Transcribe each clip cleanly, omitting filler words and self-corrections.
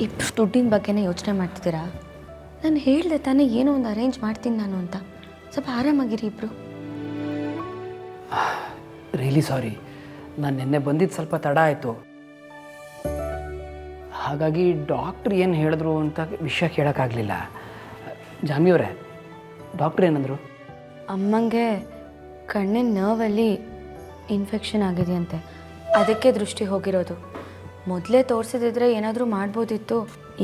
ಇಷ್ಟು ದುಡ್ಡಿನ ಬಗ್ಗೆನೇ ಯೋಚನೆ ಮಾಡ್ತಿದ್ದೀರಾ? ನಾನು ಹೇಳಿದೆ ತಾನೇ ಏನೋ ಒಂದು ಅರೇಂಜ್ ಮಾಡ್ತೀನಿ ನಾನು ಅಂತ. ಸ್ವಲ್ಪ ಆರಾಮಾಗಿರಿ ಇಬ್ಬರು. ರಿಯಲಿ ಸಾರಿ, ನಾನು ನಿನ್ನೆ ಬಂದಿದ್ದು ಸ್ವಲ್ಪ ತಡ ಆಯಿತು. ಹಾಗಾಗಿ ಡಾಕ್ಟ್ರ್ ಏನು ಹೇಳಿದ್ರು ಅಂತ ವಿಷಯ ಕೇಳೋಕ್ಕಾಗಲಿಲ್ಲ. ಜಾನ್ವಿಯವರೇ, ಡಾಕ್ಟ್ರ್ ಏನಂದರು? ಅಮ್ಮಂಗೆ ಕಣ್ಣಿನ ನರ್ವಲ್ಲಿ ಇನ್ಫೆಕ್ಷನ್ ಆಗಿದೆಯಂತೆ, ಅದಕ್ಕೆ ದೃಷ್ಟಿ ಹೋಗಿರೋದು. ಮೊದಲೇ ತೋರಿಸಿದ್ರೆ ಏನಾದರೂ ಮಾಡ್ಬೋದಿತ್ತು,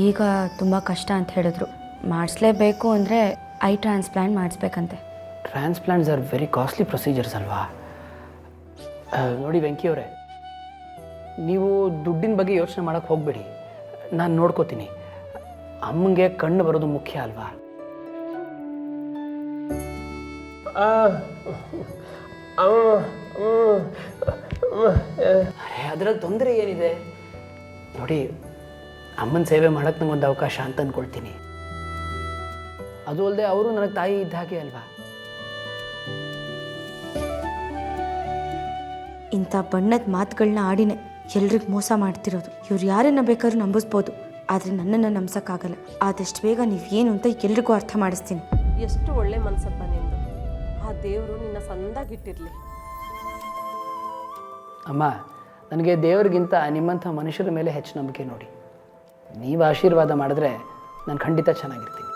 ಈಗ ತುಂಬ ಕಷ್ಟ ಅಂತ ಹೇಳಿದ್ರು. ಮಾಡಿಸ್ಲೇಬೇಕು ಅಂದರೆ ಐ ಟ್ರಾನ್ಸ್ಪ್ಲಾಂಟ್ ಮಾಡಿಸ್ಬೇಕಂತೆ. Transplants are very costly procedures ಅಲ್ವಾ? ನೋಡಿ ವೆಂಕಿಯವರೇ, ನೀವು ದುಡ್ಡಿನ ಬಗ್ಗೆ ಯೋಚನೆ ಮಾಡೋಕ್ಕೆ ಹೋಗಬೇಡಿ, ನಾನು ನೋಡ್ಕೋತೀನಿ. ಅಮ್ಮಂಗೆ ಕಣ್ಣು ಬರೋದು ಮುಖ್ಯ ಅಲ್ವಾ? ಅದರಲ್ಲಿ ತೊಂದರೆ ಏನಿದೆ ನೋಡಿ, ಅಮ್ಮನ ಸೇವೆ ಮಾಡೋಕ್ಕೆ ನಂಗೊಂದು ಅವಕಾಶ ಅಂತ ಅಂದ್ಕೊಳ್ತೀನಿ. ಅದು ಅಲ್ಲದೆ ಅವರು ನನಗೆ ತಾಯಿ ಇದ್ದ ಹಾಗೆ ಅಲ್ವಾ? ಇಂಥ ಬಣ್ಣದ ಮಾತುಗಳನ್ನ ಆಡಿನೇ ಎಲ್ರಿಗೂ ಮೋಸ ಮಾಡ್ತಿರೋದು. ಇವ್ರು ಯಾರನ್ನ ಬೇಕಾದ್ರೂ ನಂಬಿಸ್ಬೋದು, ಆದರೆ ನನ್ನನ್ನು ನಂಬಿಸೋಕ್ಕಾಗಲ್ಲ. ಆದಷ್ಟು ಬೇಗ ನೀವು ಏನು ಅಂತ ಎಲ್ರಿಗೂ ಅರ್ಥ ಮಾಡಿಸ್ತೀನಿ. ಎಷ್ಟು ಒಳ್ಳೆ ಮನಸ್ಸಪ್ಪ ನಿಂದು. ಆ ದೇವರು ನಿನ್ನ ಸಂದಾಗಿಟ್ಟಿರಲಿ. ಅಮ್ಮ, ನನಗೆ ದೇವರಿಗಿಂತ ನಿಮ್ಮಂಥ ಮನುಷ್ಯರ ಮೇಲೆ ಹೆಚ್ಚು ನಂಬಿಕೆ ನೋಡಿ. ನೀವು ಆಶೀರ್ವಾದ ಮಾಡಿದ್ರೆ ನಾನು ಖಂಡಿತ ಚೆನ್ನಾಗಿರ್ತೀನಿ.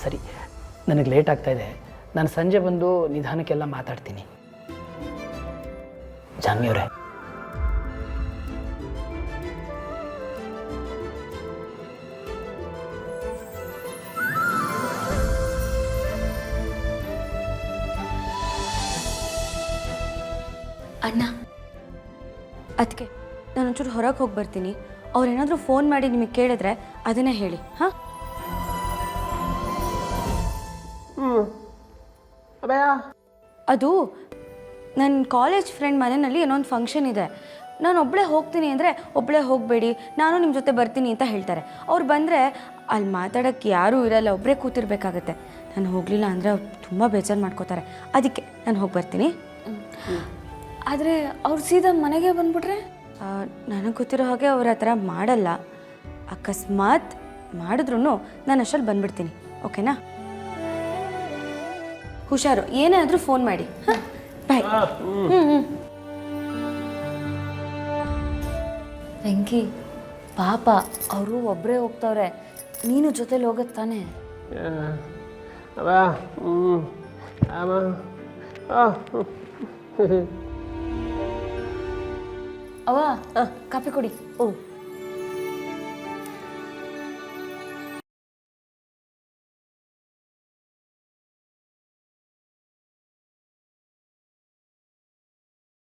ಸರಿ, ನನಗೆ ಲೇಟ್ ಆಗ್ತಾಯಿದೆ. ನಾನು ಸಂಜೆ ಬಂದು ನಿಧಾನಕ್ಕೆಲ್ಲ ಮಾತಾಡ್ತೀನಿ. ಜಾನ್ವಿಯವರೇ, ಅಣ್ಣ, ಅದಕ್ಕೆ ನಾನು ಒಂಚೂರು ಹೊರಗೆ ಹೋಗಿ ಬರ್ತೀನಿ. ಅವ್ರೇನಾದರೂ ಫೋನ್ ಮಾಡಿ ನಿಮಗೆ ಕೇಳಿದ್ರೆ ಅದನ್ನೇ ಹೇಳಿ. ಹಾಂ, ಅದು ನನ್ನ ಕಾಲೇಜ್ ಫ್ರೆಂಡ್ ಮನೆಯಲ್ಲಿ ಏನೋ ಒಂದು ಫಂಕ್ಷನ್ ಇದೆ. ನಾನು ಒಬ್ಬಳೇ ಹೋಗ್ತೀನಿ ಅಂದರೆ ಒಬ್ಬಳೇ ಹೋಗಬೇಡಿ, ನಾನು ನಿಮ್ಮ ಜೊತೆ ಬರ್ತೀನಿ ಅಂತ ಹೇಳ್ತಾರೆ. ಅವ್ರು ಬಂದರೆ ಅಲ್ಲಿ ಮಾತಾಡೋಕ್ಕೆ ಯಾರೂ ಇರಲ್ಲ, ಒಬ್ಬರೇ ಕೂತಿರ್ಬೇಕಾಗತ್ತೆ. ನಾನು ಹೋಗಲಿಲ್ಲ ಅಂದರೆ ಅವ್ರು ತುಂಬ ಬೇಜಾರು ಮಾಡ್ಕೋತಾರೆ. ಅದಕ್ಕೆ ನಾನು ಹೋಗಿ ಬರ್ತೀನಿ. ಆದರೆ ಅವ್ರು ಸೀದಾ ಮನೆಗೆ ಬಂದ್ಬಿಟ್ರೆ? ನನಗೆ ಗೊತ್ತಿರೋ ಹಾಗೆ ಅವ್ರು ಆ ಥರ ಮಾಡಲ್ಲ. ಅಕಸ್ಮಾತ್ ಮಾಡಿದ್ರು ನಾನು ಅಷ್ಟರಲ್ಲಿ ಬಂದ್ಬಿಡ್ತೀನಿ. ಓಕೆನಾ? ಹುಷಾರು, ಏನೇ ಆದರೂ ಫೋನ್ ಮಾಡಿ. ಹಾಂ, ಬಾಯ್. ವೆಂಕಿ ಪಾಪ, ಅವರು ಒಬ್ಬರೇ ಹೋಗ್ತವ್ರೆ, ನೀನು ಜೊತೆಲಿ ಹೋಗತ್ತೆ ತಾನೇ? ಅವ್ವ, ಕಾಫಿ ಕೊಡಿ.